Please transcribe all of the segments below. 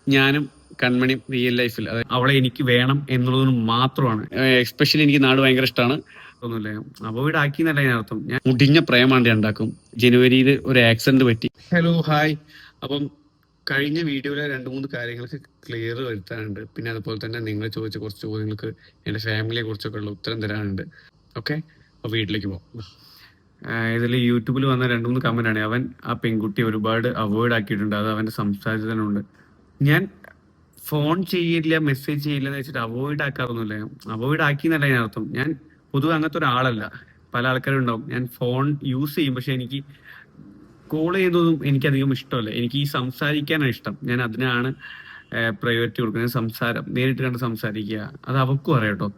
ഞാനും കൺമണിയും റിയൽ ലൈഫിൽ അതായത് അവളെ എനിക്ക് വേണം എന്നുള്ളത് മാത്രമാണ്. എസ്പെഷ്യലി എനിക്ക് നാട് ഭയങ്കര ഇഷ്ടമാണ്. ഒന്നുമില്ല, അവോയ്ഡ് ആക്കി എന്നല്ല ഞാൻ അർത്ഥം. ഞാൻ മുടിഞ്ഞ പ്രേമാണ്ട് ഉണ്ടാക്കും. ജനുവരിയിൽ ഒരു ആക്സിഡന്റ് പറ്റി. Hello hi. അപ്പം കഴിഞ്ഞ വീഡിയോയിലെ 2-3 കാര്യങ്ങൾക്ക് ക്ലിയർ വരുത്താനുണ്ട്. പിന്നെ അതുപോലെ തന്നെ നിങ്ങൾ ചോദിച്ച കുറച്ച് ചോദ്യങ്ങൾക്ക് എൻ്റെ ഫാമിലിയെ കുറിച്ചൊക്കെ ഉള്ള ഉത്തരം തരാനുണ്ട്. ഓക്കെ, അപ്പോൾ വീട്ടിലേക്ക് പോകാം. ഇതിൽ യൂട്യൂബിൽ വന്ന 2-3 കമന്റ് ആണ്. അവൻ ആ പെൺകുട്ടിയെ ഒരുപാട് അവോയ്ഡ് ആക്കിയിട്ടുണ്ട്. അത് അവന്റെ സംസാരത്തിനുണ്ട്. ഞാൻ ഫോൺ ചെയ്യില്ല, മെസ്സേജ് ചെയ്യില്ല എന്ന് വെച്ചിട്ട് അവോയ്ഡ് ആക്കാറൊന്നുമില്ല. അവോയ്ഡ് ആക്കി എന്നല്ല ഞാൻ അർത്ഥം. ഞാൻ പൊതുവെ അങ്ങനത്തെ ഒരാളല്ല. പല ആൾക്കാരും ഉണ്ടാവും, ഞാൻ ഫോൺ യൂസ് ചെയ്യും, പക്ഷെ എനിക്ക് കോൾ ചെയ്യുന്നതും എനിക്കധികം ഇഷ്ടമല്ല. എനിക്ക് ഈ സംസാരിക്കാനാണ് ഇഷ്ടം. ഞാൻ അതിനാണ് പ്രയോറിറ്റി കൊടുക്കുന്നത്. സംസാരം, നേരിട്ട് കണ്ട് സംസാരിക്കുക, അത് അവൾക്കും അറിയാം കേട്ടോ.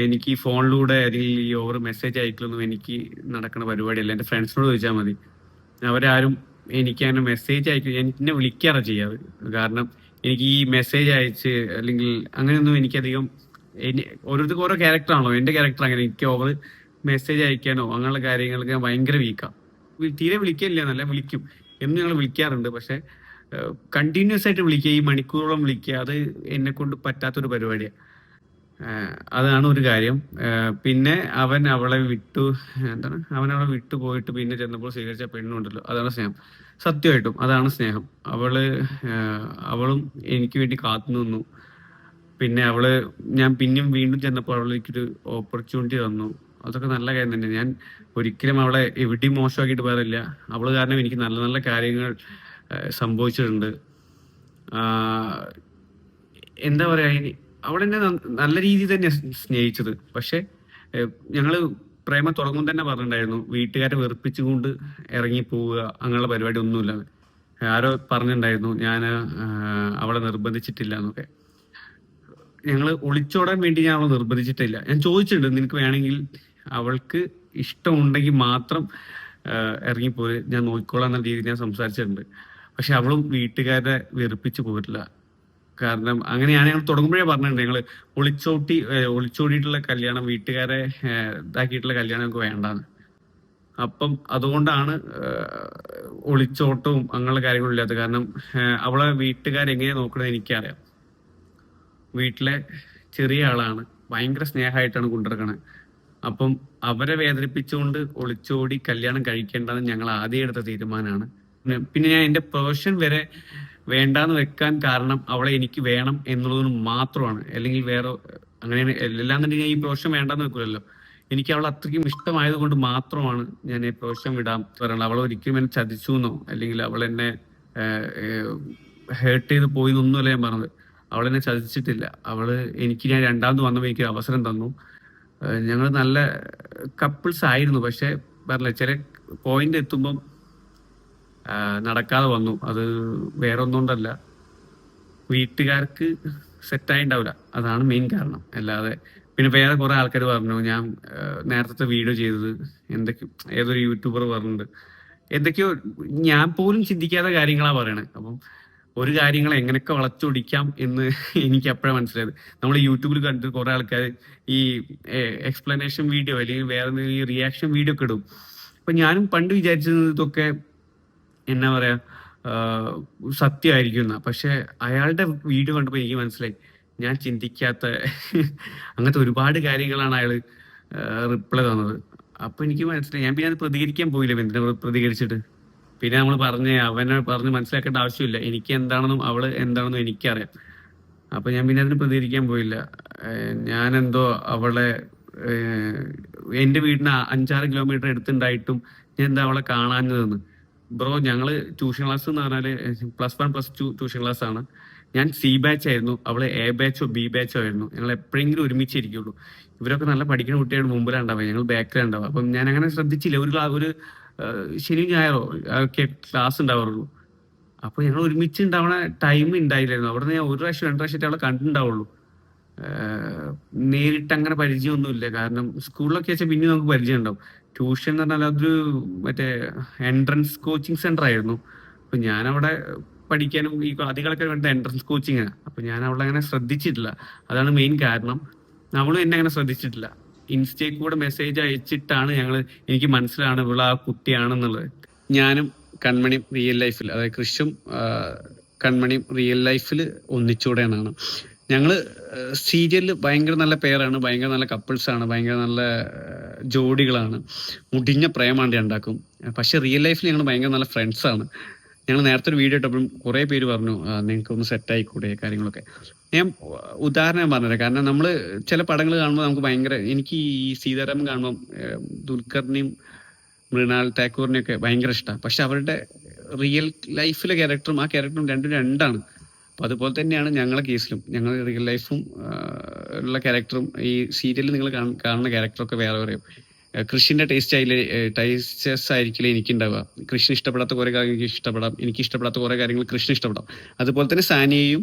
എനിക്ക് ഈ ഫോണിലൂടെ അല്ലെങ്കിൽ ഈ ഓവർ മെസ്സേജ് അയക്കലൊന്നും എനിക്ക് നടക്കുന്ന പരിപാടിയല്ല. എൻ്റെ ഫ്രണ്ട്സിനോട് ചോദിച്ചാൽ മതി. അവരാരും എനിക്ക് അങ്ങനെ മെസ്സേജ് അയക്കും, എന്നെ വിളിക്കാറാണ് ചെയ്യാറ്. കാരണം എനിക്ക് ഈ മെസ്സേജ് അയച്ച് അല്ലെങ്കിൽ അങ്ങനെയൊന്നും എനിക്കധികം ഓരോരുത്തർക്ക് ഓരോ ക്യാരക്ടറാണല്ലോ. എൻ്റെ ക്യാരക്ടർ അങ്ങനെ. എനിക്ക് ഓവർ മെസ്സേജ് അയക്കാനോ അങ്ങനെയുള്ള കാര്യങ്ങൾക്ക് ഞാൻ ഭയങ്കര വീക്കാണ്. തീരെ വിളിക്കില്ല എന്നല്ല, വിളിക്കും, എന്നും ഞങ്ങൾ വിളിക്കാറുണ്ട്. പക്ഷെ കണ്ടിന്യൂസ് ആയിട്ട് വിളിക്കുക, ഈ മണിക്കൂറോളം വിളിക്കുക, അത് എന്നെ കൊണ്ട് പറ്റാത്തൊരു പരിപാടിയാണ്. അതാണ് ഒരു കാര്യം. പിന്നെ അവൻ അവളെ വിട്ടു, അവൻ അവളെ വിട്ടു പോയിട്ട് പിന്നെ ചെന്നപ്പോൾ സ്വീകരിച്ച പെണ്ണുണ്ടല്ലോ, അതാണ് സ്നേഹം. സത്യമായിട്ടും അതാണ് സ്നേഹം. അവളും എനിക്ക് വേണ്ടി കാത്തു നിന്നു. പിന്നെ ഞാൻ പിന്നെയും വീണ്ടും ചെന്നപ്പോൾ അവൾ എനിക്കൊരു ഓപ്പർച്യൂണിറ്റി തന്നു. അതൊക്കെ നല്ല കാര്യം തന്നെ. ഞാൻ ഒരിക്കലും അവളെ എവിടെയും മോശമാക്കിയിട്ട് പറയാറില്ല. അവള് കാരണം എനിക്ക് നല്ല നല്ല കാര്യങ്ങൾ സംഭവിച്ചിട്ടുണ്ട്. എന്താ പറയാ, അവളെന്നെ നല്ല രീതിയിൽ തന്നെ സ്നേഹിച്ചത്. പക്ഷെ ഞങ്ങള് പ്രേമം തുടങ്ങും തന്നെ പറഞ്ഞിട്ടുണ്ടായിരുന്നു, വീട്ടുകാരെ വെറുപ്പിച്ചുകൊണ്ട് ഇറങ്ങി പോവുക അങ്ങനെയുള്ള പരിപാടി ഒന്നുമില്ല. ആരോ പറഞ്ഞിട്ടുണ്ടായിരുന്നു ഞാൻ അവളെ നിർബന്ധിച്ചിട്ടില്ല എന്നൊക്കെ. ഞങ്ങള് ഒളിച്ചോടാൻ വേണ്ടി ഞാൻ അവളെ നിർബന്ധിച്ചിട്ടില്ല. ഞാൻ ചോദിച്ചിട്ടുണ്ട്, നിനക്ക് വേണമെങ്കിൽ അവൾക്ക് ഇഷ്ടമുണ്ടെങ്കിൽ മാത്രം ഇറങ്ങിപ്പോയി, ഞാൻ നോക്കിക്കോളാം എന്ന രീതിയിൽ ഞാൻ സംസാരിച്ചിട്ടുണ്ട്. പക്ഷെ അവളും വീട്ടുകാരെ വെറുപ്പിച്ച് പോയിട്ടില്ല. കാരണം അങ്ങനെയാണ് ഞങ്ങൾ തുടങ്ങുമ്പോഴേ പറഞ്ഞിട്ടുണ്ട്, ഞങ്ങൾ ഒളിച്ചോടിയിട്ടുള്ള കല്യാണം, വീട്ടുകാരെ ഇതാക്കിയിട്ടുള്ള കല്യാണം ഞങ്ങൾക്ക് വേണ്ടാന്ന്. അപ്പം അതുകൊണ്ടാണ് ഒളിച്ചോട്ടവും അങ്ങനെയുള്ള കാര്യങ്ങളും ഇല്ലാത്തത്. കാരണം അവളെ വീട്ടുകാരെങ്ങനെയാ നോക്കണത് എനിക്കറിയാം. വീട്ടിലെ ചെറിയ ആളാണ്, ഭയങ്കര സ്നേഹമായിട്ടാണ് കൊണ്ടിരിക്കണത്. അപ്പം അവരെ വേദനിപ്പിച്ചുകൊണ്ട് ഒളിച്ചോടി കല്യാണം കഴിക്കേണ്ടതെന്ന് ഞങ്ങൾ ആദ്യം എടുത്ത തീരുമാനമാണ്. പിന്നെ ഞാൻ എൻ്റെ പ്രൊഫഷൻ വരെ വേണ്ടാന്ന് വെക്കാൻ കാരണം അവളെ എനിക്ക് വേണം എന്നുള്ളത് മാത്രമാണ്. അല്ലെങ്കിൽ വേറെ അങ്ങനെയാണ് എല്ലാം തന്നെ. ഞാൻ ഈ പ്രൊഫഷൻ വേണ്ടാന്ന് വെക്കില്ലല്ലോ. എനിക്ക് അവൾ അത്രയ്ക്കും ഇഷ്ടമായത് കൊണ്ട് മാത്രമാണ് ഞാൻ ഈ പ്രൊഫഷൻ വിടാൻ പറയുന്നത്. അവൾ ഒരിക്കലും എന്നെ ചതിച്ചു എന്നോ അല്ലെങ്കിൽ അവൾ എന്നെ ഹേർട്ട് ചെയ്ത് പോയി എന്നൊന്നുമല്ല ഞാൻ പറഞ്ഞത്. അവളെന്നെ ചതിച്ചിട്ടില്ല. എനിക്ക് ഞാൻ രണ്ടാമത് വന്നപ്പോൾ എനിക്ക് അവസരം തന്നു. ഞങ്ങൾ നല്ല കപ്പിൾസ് ആയിരുന്നു. പക്ഷെ പറഞ്ഞില്ല, ചില പോയിന്റ് എത്തുമ്പം നടക്കാതെ വന്നു. അത് വേറെ ഒന്നുകൊണ്ടല്ല, വീട്ടുകാർക്ക് സെറ്റായിണ്ടാവില്ല, അതാണ് മെയിൻ കാരണം. അല്ലാതെ പിന്നെ വേറെ കുറെ ആൾക്കാർ പറഞ്ഞു, ഞാൻ നേരത്തെ വീഡിയോ ചെയ്തത് എന്തൊക്കെയോ ഏതൊരു യൂട്യൂബർ പറഞ്ഞിട്ടുണ്ട്, എന്തൊക്കെയോ ഞാൻ പോലും ചിന്തിക്കാത്ത കാര്യങ്ങളാ പറയണേ. അപ്പം ഒരു കാര്യങ്ങൾ എങ്ങനെയൊക്കെ വളച്ചൊടിക്കാം എന്ന് എനിക്ക് അപ്പോഴാണ് മനസ്സിലായത്. നമ്മൾ യൂട്യൂബിൽ കണ്ടിട്ട് കുറെ ആൾക്കാർ ഈ എക്സ്പ്ലനേഷൻ വീഡിയോ അല്ലെങ്കിൽ വേറെ ഈ റിയാക്ഷൻ വീഡിയോ ഒക്കെ ഇടും. അപ്പൊ ഞാനും പണ്ട് വിചാരിച്ചത് ഇതൊക്കെ എന്നാ പറയാ സത്യമായിരിക്കും. പക്ഷെ അയാളുടെ വീഡിയോ കണ്ടപ്പോൾ എനിക്ക് മനസ്സിലായി, ഞാൻ ചിന്തിക്കാത്ത അങ്ങനത്തെ ഒരുപാട് കാര്യങ്ങളാണ് അയാള് റിപ്ലൈ തന്നത്. അപ്പൊ എനിക്ക് മനസ്സിലായി. ഞാൻ പിന്നെ അത് പ്രതികരിക്കാൻ പോയില്ല. എന്തിനാ പ്രതികരിച്ചിട്ട്? പിന്നെ അവനെ പറഞ്ഞ് മനസ്സിലാക്കേണ്ട ആവശ്യമില്ല. എനിക്ക് എന്താണെന്നും അവള് എന്താണെന്നും എനിക്കറിയാം. അപ്പൊ ഞാൻ പിന്നെ അതിന് പ്രതികരിക്കാൻ പോയില്ല. ഞാനെന്തോ അവളെ എന്റെ വീടിന് 5-6 കിലോമീറ്റർ അടുത്തുണ്ടായിട്ടും ഞാൻ എന്താ അവളെ കാണാഞ്ഞതെന്ന്. ബ്രോ, ഞങ്ങള് ട്യൂഷൻ ക്ലാസ് എന്ന് പറഞ്ഞാല് +1 +2 ട്യൂഷൻ ക്ലാസ് ആണ്. ഞാൻ സി ബാച്ച് ആയിരുന്നു, അവള് എ ബാച്ചോ ബി ബാച്ചോ ആയിരുന്നു. ഞങ്ങൾ എപ്പോഴെങ്കിലും ഒരുമിച്ചിരിക്കുള്ളൂ. ഇവരൊക്കെ നല്ല പഠിക്കുന്ന കുട്ടിയാണ് മുമ്പിലുണ്ടാവുക, ഞങ്ങൾ ബാക്കിലുണ്ടാവുക. അപ്പം ഞാൻ അങ്ങനെ ശ്രദ്ധിച്ചില്ല. ഒരു ശനി ഞായറോ ഒക്കെ ക്ലാസ് ഉണ്ടാവാറുള്ളൂ. അപ്പൊ ഞങ്ങൾ ഒരുമിച്ച് ഉണ്ടാവണ ടൈം ഉണ്ടായില്ലായിരുന്നു. അവിടെ നിന്ന് ഞാൻ 1 പ്രാവശ്യം 2 പ്രാവശ്യമായിട്ട് അവളെ കണ്ടിട്ടുണ്ടാവുള്ളൂ. നേരിട്ട് അങ്ങനെ പരിചയമൊന്നുമില്ല. കാരണം സ്കൂളിലൊക്കെ വെച്ചാൽ പിന്നെ നമുക്ക് പരിചയം ഉണ്ടാവും. ട്യൂഷൻ എന്ന് പറഞ്ഞാൽ അതൊരു മറ്റേ എൻട്രൻസ് കോച്ചിങ് സെന്റർ ആയിരുന്നു. അപ്പൊ ഞാനവിടെ പഠിക്കാനും ഈ അധികളൊക്കെ വേണ്ട എൻട്രൻസ് കോച്ചിങ്. അപ്പൊ ഞാൻ അവളെ അങ്ങനെ ശ്രദ്ധിച്ചിട്ടില്ല. അതാണ് മെയിൻ കാരണം. അവളും എന്നെ അങ്ങനെ ശ്രദ്ധിച്ചിട്ടില്ല. ഇൻസ്റ്റയിൽ കൂടെ മെസ്സേജ് അയച്ചിട്ടാണ് എനിക്ക് മനസ്സിലാണ് ഇവള് ആ കുട്ടിയാണെന്നുള്ളത്. ഞാനും കൺമണിയും റിയൽ ലൈഫിൽ, അതായത് കൃഷും കൺമണിയും റിയൽ ലൈഫിൽ ഒന്നിച്ചൂടെ എന്നാണ്. ഞങ്ങള് സീരിയലിൽ ഭയങ്കര നല്ല പേരാണ്, ഭയങ്കര നല്ല കപ്പിൾസാണ്, ഭയങ്കര നല്ല ജോഡികളാണ്, മുടിഞ്ഞ പ്രേമാണ്ടി ഉണ്ടാക്കും. പക്ഷെ റിയൽ ലൈഫിൽ ഞങ്ങൾ ഭയങ്കര നല്ല ഫ്രണ്ട്സാണ്. ഞങ്ങൾ നേരത്തെ ഒരു വീഡിയോ ഇട്ടപ്പോഴും കുറേ പേര് പറഞ്ഞു നിങ്ങൾക്ക് ഒന്ന് സെറ്റ് ആയിക്കൂടെ കാര്യങ്ങളൊക്കെ. ഞാൻ ഉദാഹരണം പറഞ്ഞുതരാം. കാരണം നമ്മൾ ചില പടങ്ങൾ കാണുമ്പോൾ നമുക്ക് ഭയങ്കര, എനിക്ക് ഈ സീതാരാമൻ കാണുമ്പോൾ ദുൽഖറിനെയും മൃണാൽ താക്കൂറിനെയൊക്കെ ഭയങ്കര ഇഷ്ടമാണ്. പക്ഷെ അവരുടെ റിയൽ ലൈഫിലെ ക്യാരക്ടറും ആ ക്യാരക്ടറും രണ്ടും രണ്ടാണ്. അപ്പൊ അതുപോലെ തന്നെയാണ് ഞങ്ങളെ കേസിലും. ഞങ്ങൾ റിയൽ ലൈഫും ഉള്ള ക്യാരക്ടറും ഈ സീരിയലിൽ നിങ്ങൾ കാണുന്ന ക്യാരക്ടറൊക്കെ വേറെ പറയും. കൃഷിന്റെ ടേസ്റ്റേഴ്സ് ആയിരിക്കില്ല എനിക്കുണ്ടാവുക. കൃഷ്ണ ഇഷ്ടപ്പെടാത്ത കുറെ കാര്യങ്ങൾ എനിക്ക് ഇഷ്ടപ്പെടാം, എനിക്ക് ഇഷ്ടപ്പെടാത്ത കുറെ കാര്യങ്ങൾ കൃഷ്ണ ഇഷ്ടപ്പെടാം. അതുപോലെ തന്നെ സാനിയയും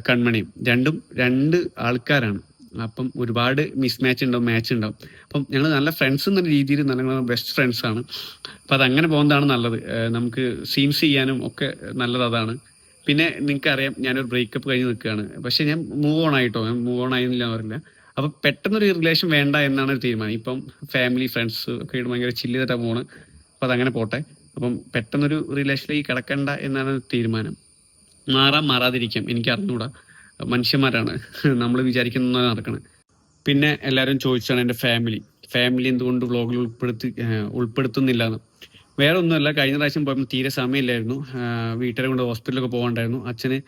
കൺമണിയും രണ്ടും രണ്ട് ആൾക്കാരാണ്. അപ്പം ഒരുപാട് മിസ് മാച്ച് ഉണ്ടാവും, മാച്ച് ഉണ്ടാവും. അപ്പം ഞങ്ങൾ നല്ല ഫ്രണ്ട്സ് എന്ന രീതിയിൽ നല്ല ബെസ്റ്റ് ഫ്രണ്ട്സ് ആണ്. അപ്പം അതങ്ങനെ പോകുന്നതാണ് നല്ലത്. നമുക്ക് സീൻസ് ചെയ്യാനും ഒക്കെ നല്ലത് അതാണ്. പിന്നെ നിങ്ങൾക്കറിയാം ഞാനൊരു ബ്രേക്കപ്പ് കഴിഞ്ഞ് നിൽക്കുകയാണ്. പക്ഷെ ഞാൻ മൂവ് ഓൺ ആയിട്ടോ, ഞാൻ മൂവ് ഓൺ ആയില്ല എന്ന് പറയില്ല. അപ്പൊ പെട്ടെന്നൊരു റിലേഷൻ വേണ്ട എന്നാണ് ഒരു തീരുമാനം. ഇപ്പം ഫാമിലി ഫ്രണ്ട്സ് ഒക്കെ ആയിട്ട് ഭയങ്കര ചില്ല് ചെയ്തിട്ടാണ് പോണ്. അപ്പൊ അതങ്ങനെ പോട്ടെ. അപ്പം പെട്ടെന്നൊരു റിലേഷനിലേക്ക് കിടക്കണ്ട എന്നാണ് തീരുമാനം. മാറാതിരിക്കാം എനിക്ക് അറിഞ്ഞൂടാ. മനുഷ്യന്മാരാണ്, നമ്മൾ വിചാരിക്കുന്ന നടക്കണം. പിന്നെ എല്ലാവരും ചോദിച്ചാണ് എൻ്റെ ഫാമിലി എന്തുകൊണ്ട് വ്ളോഗിൽ ഉൾപ്പെടുത്തുന്നില്ല എന്ന്. വേറെ ഒന്നുമല്ല, കഴിഞ്ഞ പ്രാവശ്യം പോയപ്പോൾ തീരെ സമയമില്ലായിരുന്നു. വീട്ടുകാരെ കൊണ്ട് ഹോസ്പിറ്റലൊക്കെ പോകണ്ടായിരുന്നു. അച്ഛന്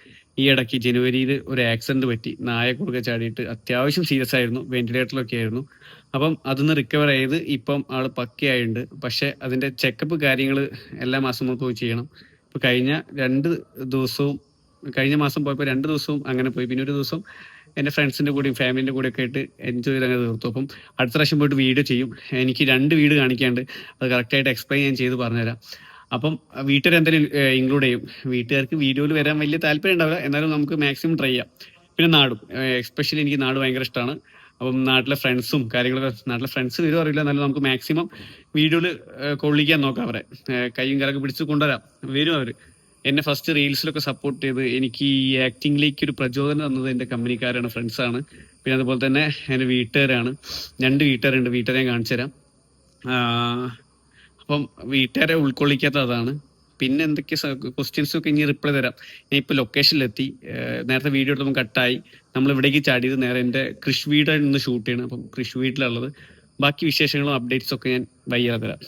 ഈ ഇടയ്ക്ക് ജനുവരിയിൽ ഒരു ആക്സിഡന്റ് പറ്റി, നായ കുറുകെ ചാടിയിട്ട് അത്യാവശ്യം സീരിയസ് ആയിരുന്നു, വെന്റിലേറ്ററിലൊക്കെ ആയിരുന്നു. അപ്പം അതൊന്ന് റിക്കവർ ചെയ്ത് ഇപ്പം ആള് പക്കയായിട്ടുണ്ട്. പക്ഷെ അതിന്റെ ചെക്കപ്പ് കാര്യങ്ങൾ എല്ലാ മാസവും പോയി ചെയ്യണം. ഇപ്പൊ കഴിഞ്ഞ മാസം പോയപ്പോൾ 2 ദിവസവും അങ്ങനെ പോയി. പിന്നെ ഒരു ദിവസം എൻ്റെ ഫ്രണ്ട്സിൻ്റെ കൂടെയും ഫാമിലിൻ്റെ കൂടെ ഒക്കെ ആയിട്ട് എൻജോയ് ചെയ്ത് അങ്ങനെ തീർത്തു. അപ്പം അടുത്ത പ്രാവശ്യം പോയിട്ട് വീഡിയോ ചെയ്യും. എനിക്ക് 2 വീട് കാണിക്കാണ്ട്, അത് കറക്റ്റായിട്ട് എക്സ്പ്ലെയിൻ ഞാൻ ചെയ്ത് പറഞ്ഞുതരാം. അപ്പം വീട്ടുകാർ എന്തായാലും ഇൻക്ലൂഡ് ചെയ്യും. വീട്ടുകാർക്ക് വീഡിയോയിൽ വരാൻ വലിയ താല്പര്യം ഉണ്ടാവില്ല, എന്നാലും നമുക്ക് മാക്സിമം ട്രൈ ചെയ്യാം. പിന്നെ നാടും, എസ്പെഷ്യലി എനിക്ക് നാട് ഭയങ്കര ഇഷ്ടമാണ്. അപ്പം നാട്ടിലെ ഫ്രണ്ട്സും കാര്യങ്ങളൊക്കെ, നാട്ടിലെ ഫ്രണ്ട്സ് വരും അറിയില്ല, എന്നാലും നമുക്ക് മാക്സിമം വീഡിയോയിൽ കൊള്ളിക്കാൻ നോക്കാം. അവരെ കൈയും കാലൊക്കെ പിടിച്ച് കൊണ്ടുവരാം. വരും അവർ. എന്നെ ഫസ്റ്റ് റീൽസിലൊക്കെ സപ്പോർട്ട് ചെയ്ത് എനിക്ക് ഈ ആക്ടിങ്ങിലേക്ക് ഒരു പ്രചോദനം തന്നത് എൻ്റെ കമ്പനിക്കാരാണ്, ഫ്രണ്ട്സാണ്. പിന്നെ അതുപോലെ തന്നെ എൻ്റെ വീട്ടുകാരാണ്. 2 വീട്ടുകാരുണ്ട്, വീട്ടുകാരെ ഞാൻ കാണിച്ചു തരാം. അപ്പം വീട്ടുകാരെ ഉൾക്കൊള്ളിക്കാത്ത അതാണ്. പിന്നെ എന്തൊക്കെ ക്വസ്റ്റ്യൻസൊക്കെ ഇനി റിപ്ലൈ തരാം. ഞാൻ ഇപ്പോൾ ലൊക്കേഷനിലെത്തി. നേരത്തെ വീഡിയോ എടുത്തപ്പോൾ കട്ടായി. നമ്മൾ ഇവിടേക്ക് ചാടിയത് നേരെ എൻ്റെ കൃഷി വീടാണ് ഇന്ന് ഷൂട്ട് ചെയ്യണം. അപ്പം കൃഷി വീട്ടിലുള്ളത്. ബാക്കി വിശേഷങ്ങളും അപ്ഡേറ്റ്സൊക്കെ ഞാൻ വയ്യാതെ തരാം.